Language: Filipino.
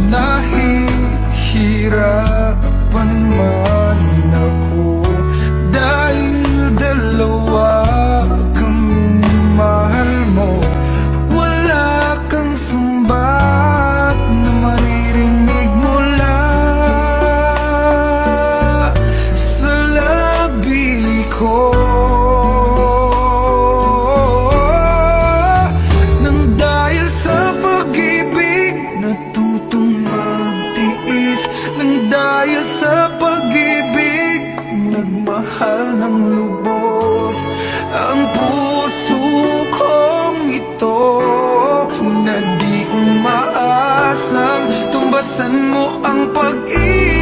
Nahihirapan man ako dahil dalawa kaming mahal mo. Wala kang sumbat na maririnig mula sa labi ko. Nang dahil sa pag-ibig natutong magtiis, nang dahil sa pag-ibig nagmahal ng lubos ang puso kong ito, na di umaasang tumbasan mo ang pag-ibig.